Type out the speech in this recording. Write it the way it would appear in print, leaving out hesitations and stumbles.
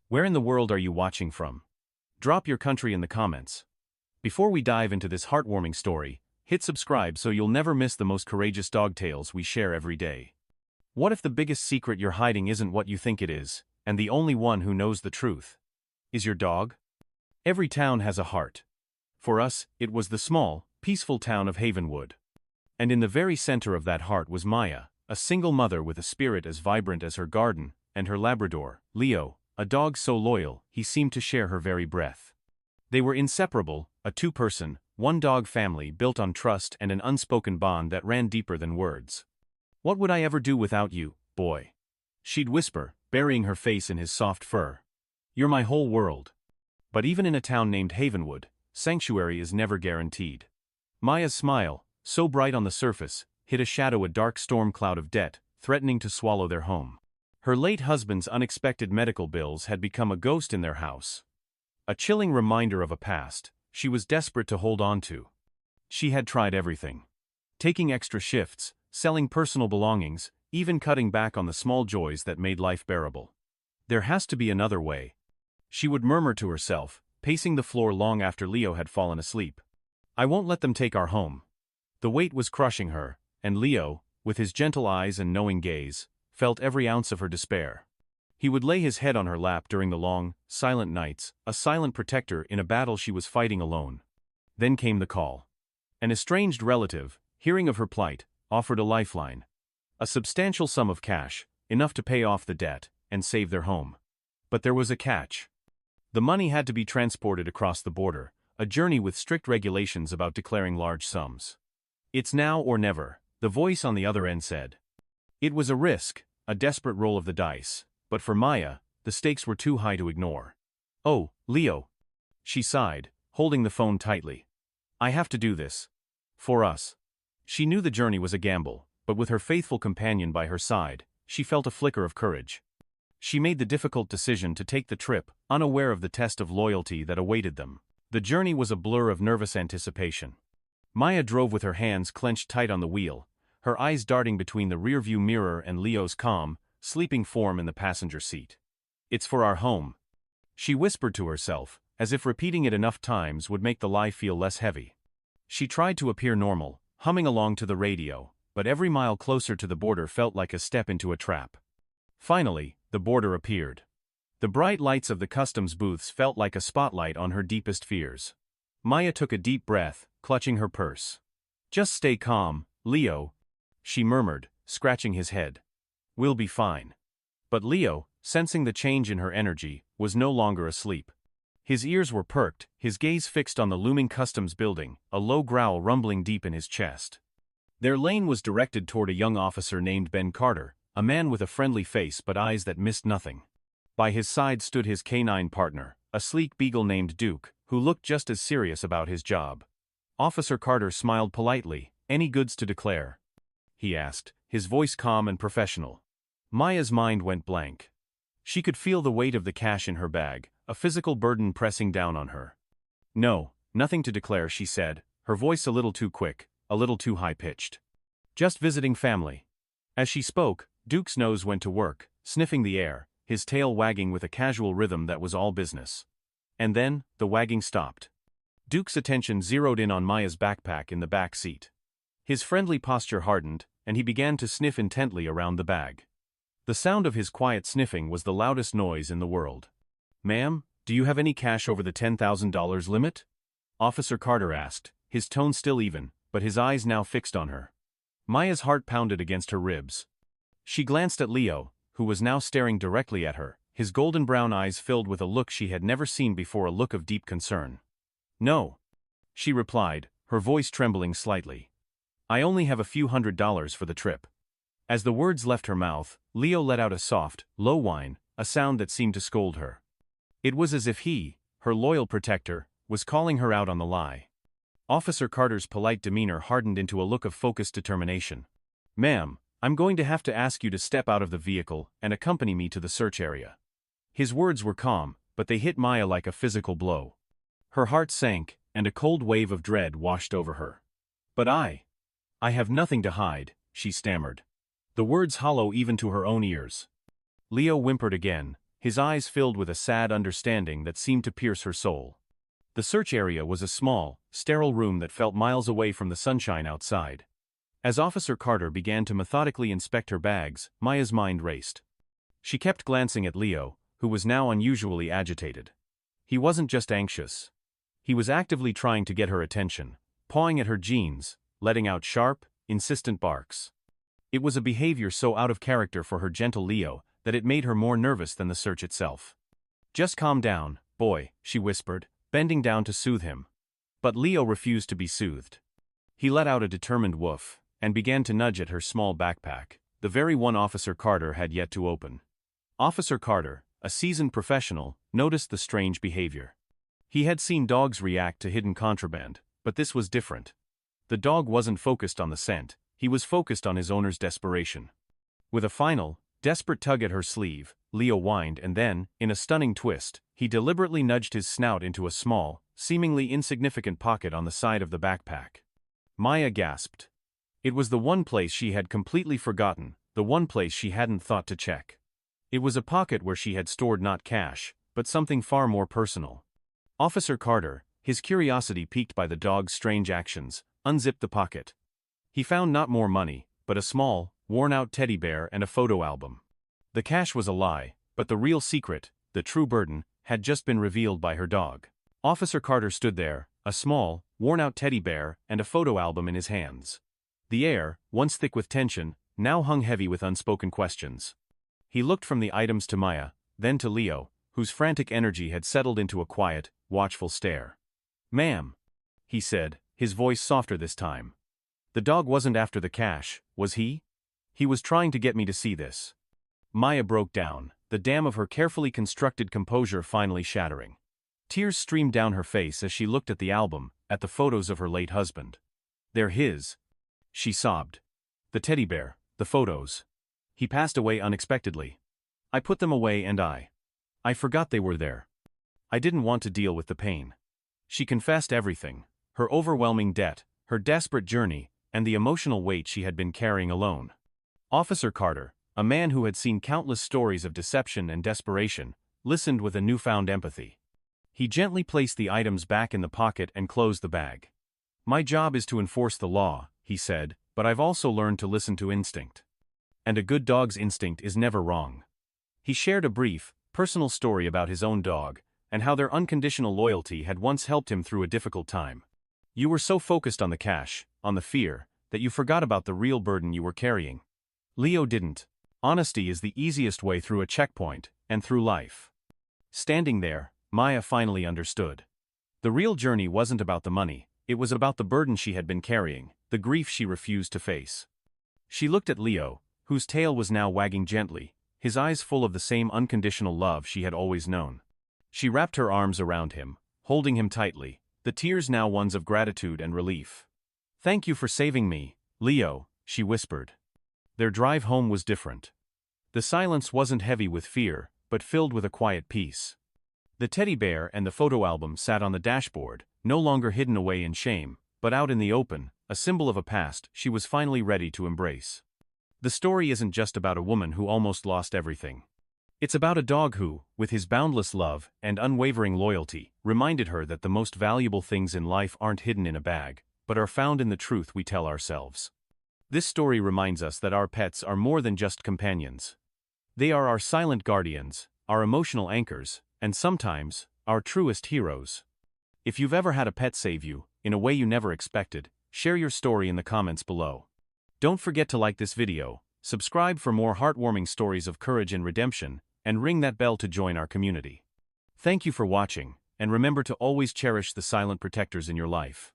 Where in the world are you watching from? Drop your country in the comments. Before we dive into this heartwarming story, hit subscribe so you'll never miss the most courageous dog tales we share every day. What if the biggest secret you're hiding isn't what you think it is, and the only one who knows the truth is your dog? Every town has a heart. For us, it was the small, peaceful town of Havenwood. And in the very center of that heart was Maya, a single mother with a spirit as vibrant as her garden, and her Labrador, Leo, a dog so loyal he seemed to share her very breath. They were inseparable, a two-person, one-dog family built on trust and an unspoken bond that ran deeper than words. "What would I ever do without you, boy?" she'd whisper, burying her face in his soft fur. "You're my whole world." But even in a town named Havenwood, sanctuary is never guaranteed. Maya's smile, so bright on the surface, hid a shadow, a dark storm cloud of debt, threatening to swallow their home. Her late husband's unexpected medical bills had become a ghost in their house. A chilling reminder of a past she was desperate to hold on to. She had tried everything. Taking extra shifts, selling personal belongings, even cutting back on the small joys that made life bearable. "There has to be another way," she would murmur to herself, pacing the floor long after Leo had fallen asleep. "I won't let them take our home." The weight was crushing her, and Leo, with his gentle eyes and knowing gaze, felt every ounce of her despair. He would lay his head on her lap during the long, silent nights, a silent protector in a battle she was fighting alone. Then came the call. An estranged relative, hearing of her plight, offered a lifeline. A substantial sum of cash, enough to pay off the debt and save their home. But there was a catch. The money had to be transported across the border, a journey with strict regulations about declaring large sums. "It's now or never," the voice on the other end said. It was a risk, a desperate roll of the dice, but for Maya, the stakes were too high to ignore. "Oh, Leo," she sighed, holding the phone tightly. "I have to do this. For us." She knew the journey was a gamble, but with her faithful companion by her side, she felt a flicker of courage. She made the difficult decision to take the trip, unaware of the test of loyalty that awaited them. The journey was a blur of nervous anticipation. Maya drove with her hands clenched tight on the wheel, her eyes darting between the rearview mirror and Leo's calm, sleeping form in the passenger seat. "It's for our home," she whispered to herself, as if repeating it enough times would make the lie feel less heavy. She tried to appear normal, humming along to the radio, but every mile closer to the border felt like a step into a trap. Finally, the border appeared. The bright lights of the customs booths felt like a spotlight on her deepest fears. Maya took a deep breath, clutching her purse. "Just stay calm, Leo," she murmured, scratching his head. "We'll be fine." But Leo, sensing the change in her energy, was no longer asleep. His ears were perked, his gaze fixed on the looming customs building, a low growl rumbling deep in his chest. Their lane was directed toward a young officer named Ben Carter, a man with a friendly face but eyes that missed nothing. By his side stood his canine partner, a sleek beagle named Duke, who looked just as serious about his job. Officer Carter smiled politely. "Any goods to declare?" he asked, his voice calm and professional. Maya's mind went blank. She could feel the weight of the cash in her bag, a physical burden pressing down on her. "No, nothing to declare," she said, her voice a little too quick, a little too high-pitched. "Just visiting family." As she spoke, Duke's nose went to work, sniffing the air, his tail wagging with a casual rhythm that was all business. And then, the wagging stopped. Duke's attention zeroed in on Maya's backpack in the back seat. His friendly posture hardened, and he began to sniff intently around the bag. The sound of his quiet sniffing was the loudest noise in the world. "Ma'am, do you have any cash over the $10,000 limit?" Officer Carter asked, his tone still even, but his eyes now fixed on her. Maya's heart pounded against her ribs. She glanced at Leo, who was now staring directly at her, his golden brown eyes filled with a look she had never seen before, a look of deep concern. "No," she replied, her voice trembling slightly. "I only have a few $100s for the trip." As the words left her mouth, Leo let out a soft, low whine, a sound that seemed to scold her. It was as if he, her loyal protector, was calling her out on the lie. Officer Carter's polite demeanor hardened into a look of focused determination. "Ma'am, I'm going to have to ask you to step out of the vehicle and accompany me to the search area." His words were calm, but they hit Maya like a physical blow. Her heart sank, and a cold wave of dread washed over her. "But I have nothing to hide," she stammered. The words hollow even to her own ears. Leo whimpered again, his eyes filled with a sad understanding that seemed to pierce her soul. The search area was a small, sterile room that felt miles away from the sunshine outside. As Officer Carter began to methodically inspect her bags, Maya's mind raced. She kept glancing at Leo, who was now unusually agitated. He wasn't just anxious. He was actively trying to get her attention, pawing at her jeans, letting out sharp, insistent barks. It was a behavior so out of character for her gentle Leo that it made her more nervous than the search itself. "Just calm down, boy," she whispered, bending down to soothe him. But Leo refused to be soothed. He let out a determined woof, and began to nudge at her small backpack, the very one Officer Carter had yet to open. Officer Carter, a seasoned professional, noticed the strange behavior. He had seen dogs react to hidden contraband, but this was different. The dog wasn't focused on the scent, he was focused on his owner's desperation. With a final, desperate tug at her sleeve, Leo whined and then, in a stunning twist, he deliberately nudged his snout into a small, seemingly insignificant pocket on the side of the backpack. Maya gasped. It was the one place she had completely forgotten, the one place she hadn't thought to check. It was a pocket where she had stored not cash, but something far more personal. Officer Carter, his curiosity piqued by the dog's strange actions, unzipped the pocket. He found not more money, but a small, worn-out teddy bear and a photo album. The cash was a lie, but the real secret, the true burden, had just been revealed by her dog. Officer Carter stood there, a small, worn-out teddy bear and a photo album in his hands. The air, once thick with tension, now hung heavy with unspoken questions. He looked from the items to Maya, then to Leo, whose frantic energy had settled into a quiet, watchful stare. "Ma'am," he said, his voice softer this time. "The dog wasn't after the cash, was he? He was trying to get me to see this." Maya broke down, the dam of her carefully constructed composure finally shattering. Tears streamed down her face as she looked at the album, at the photos of her late husband. "They're his," she sobbed. "The teddy bear, the photos. He passed away unexpectedly. I put them away and I forgot they were there. I didn't want to deal with the pain." She confessed everything, her overwhelming debt, her desperate journey, and the emotional weight she had been carrying alone. Officer Carter, a man who had seen countless stories of deception and desperation, listened with a newfound empathy. He gently placed the items back in the pocket and closed the bag. "My job is to enforce the law," he said, "but I've also learned to listen to instinct. And a good dog's instinct is never wrong." He shared a brief, personal story about his own dog, and how their unconditional loyalty had once helped him through a difficult time. "You were so focused on the cash, on the fear, that you forgot about the real burden you were carrying. Leo didn't. Honesty is the easiest way through a checkpoint, and through life." Standing there, Maya finally understood. The real journey wasn't about the money, it was about the burden she had been carrying, the grief she refused to face. She looked at Leo, whose tail was now wagging gently, his eyes full of the same unconditional love she had always known. She wrapped her arms around him, holding him tightly, the tears now ones of gratitude and relief. "Thank you for saving me, Leo," she whispered. Their drive home was different. The silence wasn't heavy with fear, but filled with a quiet peace. The teddy bear and the photo album sat on the dashboard, no longer hidden away in shame, but out in the open, a symbol of a past she was finally ready to embrace. The story isn't just about a woman who almost lost everything. It's about a dog who, with his boundless love and unwavering loyalty, reminded her that the most valuable things in life aren't hidden in a bag, but are found in the truth we tell ourselves. This story reminds us that our pets are more than just companions. They are our silent guardians, our emotional anchors, and sometimes, our truest heroes. If you've ever had a pet save you, in a way you never expected, share your story in the comments below. Don't forget to like this video, subscribe for more heartwarming stories of courage and redemption, and ring that bell to join our community. Thank you for watching, and remember to always cherish the silent protectors in your life.